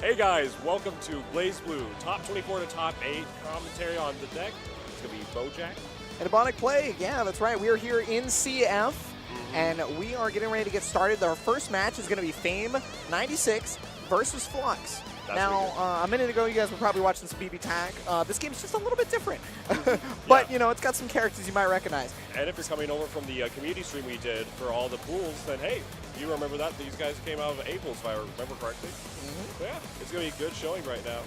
Hey guys, welcome to BlazBlue, top 24 to top 8, commentary on the deck. It's going to be Bojack. And Ebonic Plague, yeah, that's right. We are here in CF, and we are getting ready to get started. Our first match is going to be Fame 96 versus Flux. Now, a minute ago, you guys were probably watching some BlazBlue. This game's just a little bit different. But, you know, it's got some characters you might recognize. And if you're coming over from the community stream we did for all the pools, then hey, you remember that? These guys came out of A-pools, if I remember correctly. So yeah, it's going to be a good showing right now.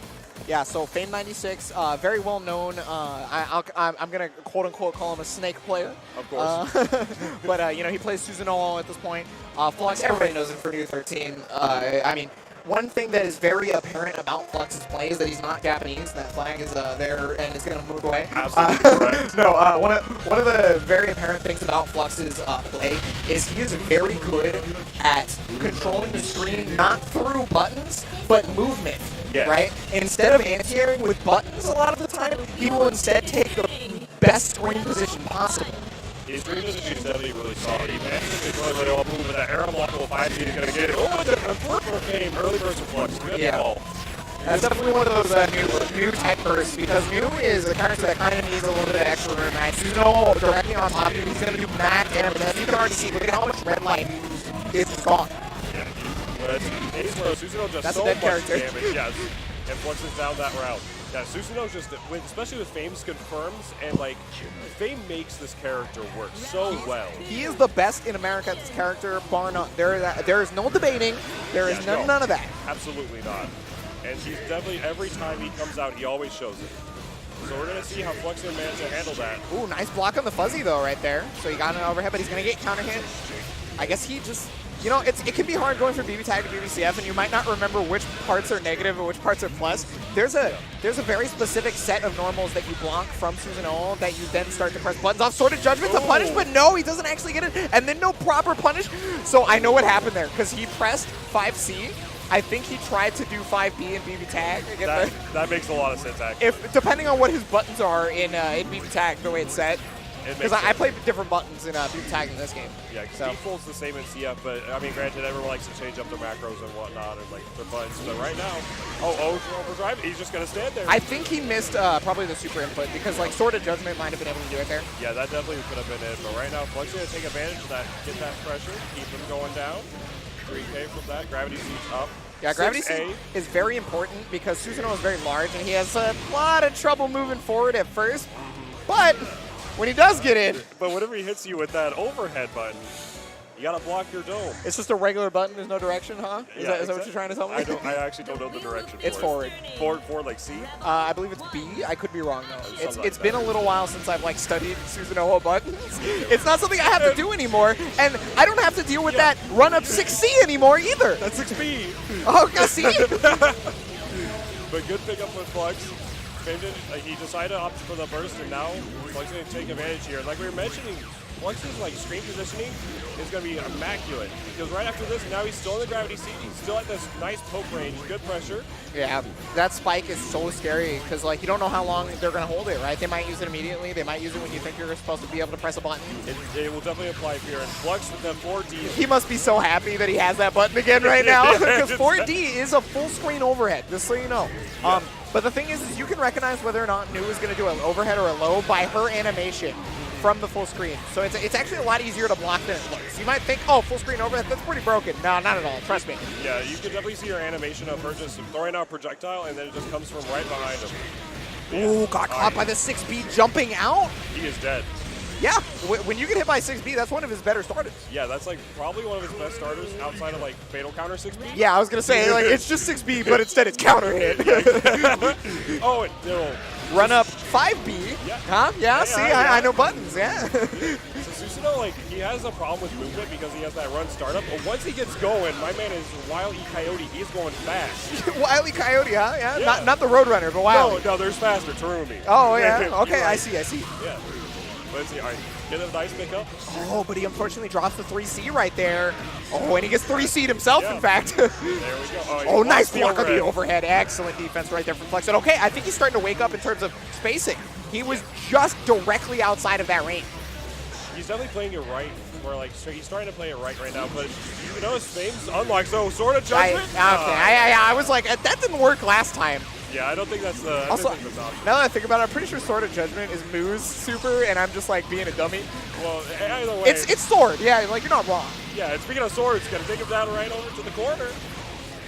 Yeah, so Fame 96, very well known. I'm going to quote-unquote call him a snake player. Of course. But, you know, he plays Susanoo at this point. Flux, Everybody knows him for New 13. I mean, one thing that is very apparent about Flux's play is that he's not Japanese. That flag is there and it's going to move away. Absolutely correct. No, one of the very apparent things about Flux's play is he is very good at controlling the screen, not through buttons, but movement. Yes. Right? Instead of anti-airing with buttons a lot of the time, he will instead take the best screen position possible. His screen position is definitely really solid. He manages to control it all move with that arrow blockable 5 feet. He's going to get it. Oh, it's a for Fame. Early burst of Flux. Good ball. That's definitely one of those new type bursts, because new is a character that kind of needs a little bit of extra room. And Susanoo directly on top of you, he's going to do max damage. As you can already see, look at how much red light is gone. Yeah. But Susanoo just That's so a dead much character. damage. Yes. And Flux is down that route. Yeah, Susanoo just, especially with Fame's confirms, and like, Fame makes this character work so well. he is the best in America at this character, bar none. There is no debating. There is none of that. Absolutely not. And he's definitely, every time he comes out, he always shows it. So we're going to see how Flux can manage to handle that. Ooh, nice block on the fuzzy, though, right there. So he got an overhead, but he's going to get counter hit. I guess he just... You know, it can be hard going from BB tag to BBCF, and you might not remember which parts are negative and which parts are plus. There's a very specific set of normals that you block from Susanoo that you then start to press buttons off. Sword of Judgment to punish, but no, he doesn't actually get it, and then no proper punish. So I know what happened there, because he pressed 5C. I think he tried to do 5B and BB tag. That makes a lot of sense, actually. Depending on what his buttons are in BB tag, the way it's set. Because I play different buttons in BB tag in this game. Yeah, because default's the same in CF, but I mean, granted, everyone likes to change up their macros and whatnot and like their buttons. But right now, overdrive, he's just gonna stand there. I think he missed probably the super input because like Sword of Judgment might have been able to do it there. Yeah, that definitely could have been it. But right now, Flux is gonna take advantage of that, get that pressure, keep him going down. 3K from that, gravity seat's up. Yeah, gravity seat is very important because Susanoo is very large and he has a lot of trouble moving forward at first, but when he does get in. But whenever he hits you with that overhead button, you gotta block your dome. It's just a regular button, there's no direction, huh? Is Yeah, that what you're trying to tell me? I actually don't know the direction. It's forward. Forward like C? I believe it's B. I could be wrong though. It's been like a little while since I've like studied Susanoo buttons. It's not something I have to do anymore, and I don't have to deal with that run up 6C anymore either. That's 6B. Oh, see? But good pickup with Flux. He decided to opt for the burst, and now Flux is going to take advantage here. Like we were mentioning, Flux's like screen positioning is going to be immaculate because right after this, now he's still in the gravity seat. He's still at this nice poke range, good pressure. Yeah, that spike is so scary because like you don't know how long they're going to hold it, right? They might use it immediately. They might use it when you think you're supposed to be able to press a button. It will definitely apply here. And Flux with that 4D. He must be so happy that he has that button again right now because 4D is a full screen overhead, just so you know. Yeah. But the thing is you can recognize whether or not New is going to do an overhead or a low by her animation from the full screen. So it's actually a lot easier to block than it looks. You might think, oh, full screen overhead, that's pretty broken. No, not at all. Trust me. Yeah, you can definitely see her animation of her just throwing out a projectile, and then it just comes from right behind him. Ooh, got caught by the 6B jumping out. He is dead. Yeah, when you get hit by 6B, that's one of his better starters. Yeah, that's like probably one of his best starters outside of like fatal counter 6B. Yeah, I was gonna say like it's just 6B, but instead it's counter hit. Oh, no. Run up 5B. Yeah. Huh? Yeah. See, I know buttons. Yeah. So Susanoo, like he has a problem with movement because he has that run startup. But once he gets going, my man is Wile E. Coyote. He's going fast. Wile E. Coyote, huh? Yeah. Yeah. Not the Roadrunner, but Wile. No, there's faster. Terumi. Oh yeah. Okay, Right. I see. Yeah. Let's see. All right. Get a nice pickup. Oh, but he unfortunately drops the 3C right there. Oh, and he gets 3C'd himself, in fact. There we go. Oh, nice block on the overhead. Excellent defense right there from Flux. And okay, I think he's starting to wake up in terms of spacing. He was just directly outside of that range. He's definitely playing it right. where like so he's starting to play it right now. But you notice Fame's unlocked, so Sword of Okay, Judgment. I was like, that didn't work last time. Yeah, I don't think that's the. Also, I don't think that's option. now that I think about it, I'm pretty sure Sword of Judgment is Moo's super, and I'm just like being a dummy. Well, either way. It's Sword, yeah, like you're not wrong. Yeah, speaking of swords, gonna take him down right over to the corner.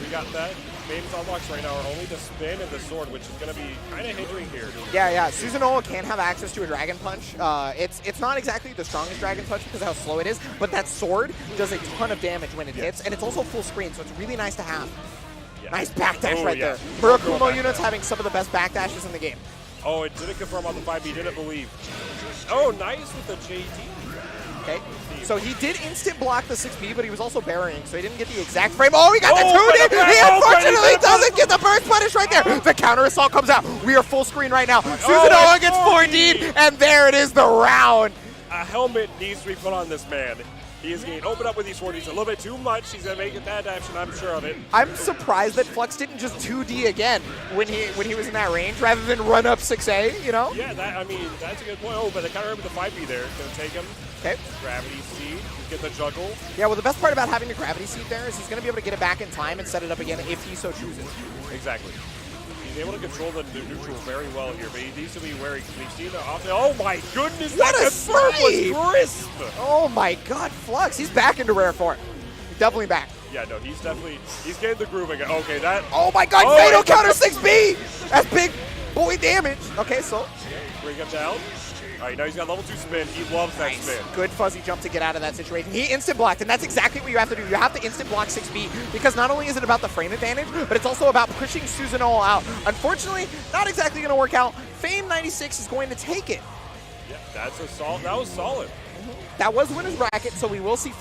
We got that. Fame's unlocks right now are only the spin and the sword, which is gonna be kind of hindering here. Yeah. Susanoo can have access to a Dragon Punch. It's not exactly the strongest Dragon Punch because of how slow it is, but that sword does a ton of damage when it hits, and it's also full screen, so it's really nice to have. Yeah. Nice backdash right there. Real Murakumo backdash. units having some of the best backdashes in the game. Oh, it didn't confirm on the 5B, didn't believe. Oh, nice with the JT. Okay, so he did instant block the 6B, but he was also burying, so he didn't get the exact frame. Oh, he got Oh, the 2D! but He oh, unfortunately but doesn't get the burst punish right there! The counter assault comes out. We are full screen right now. it's Susanoo gets 4D. 4D'd, and there it is, the round. A helmet needs to be put on this man. He is getting opened up with these 4Ds a little bit too much. He's gonna make it that action, I'm sure of it. I'm surprised that Flux didn't just 2D again when he was in that range, rather than run up 6A, you know? Yeah, I mean, that's a good point. Oh, but the counter with the 5B there is gonna take him. Okay. Gravity Seed, get the juggle. Yeah, well, the best part about having the Gravity Seed there is he's going to be able to get it back in time and set it up again if he so chooses. Exactly. He's able to control the neutral very well here, but he needs to be wary because we've seen the off. Oh my goodness, What that a confirm snipe! was crisp. Oh my god, Flux, he's back into rare form. He's definitely back. Yeah, no, he's getting the groove again. Okay, that. Oh my god, Oh, Fatal and- counter 6B! That's big boy damage. Okay, so Bring him down. All right, now he's got level 2 spin. He loves that spin. good fuzzy jump to get out of that situation. He instant blocked, and that's exactly what you have to do. You have to instant block 6B, because not only is it about the frame advantage, but it's also about pushing Susanoo out. Unfortunately, not exactly going to work out. Fame 96 is going to take it. Yeah, that's a solid. That was solid. That was winner's bracket, so we will see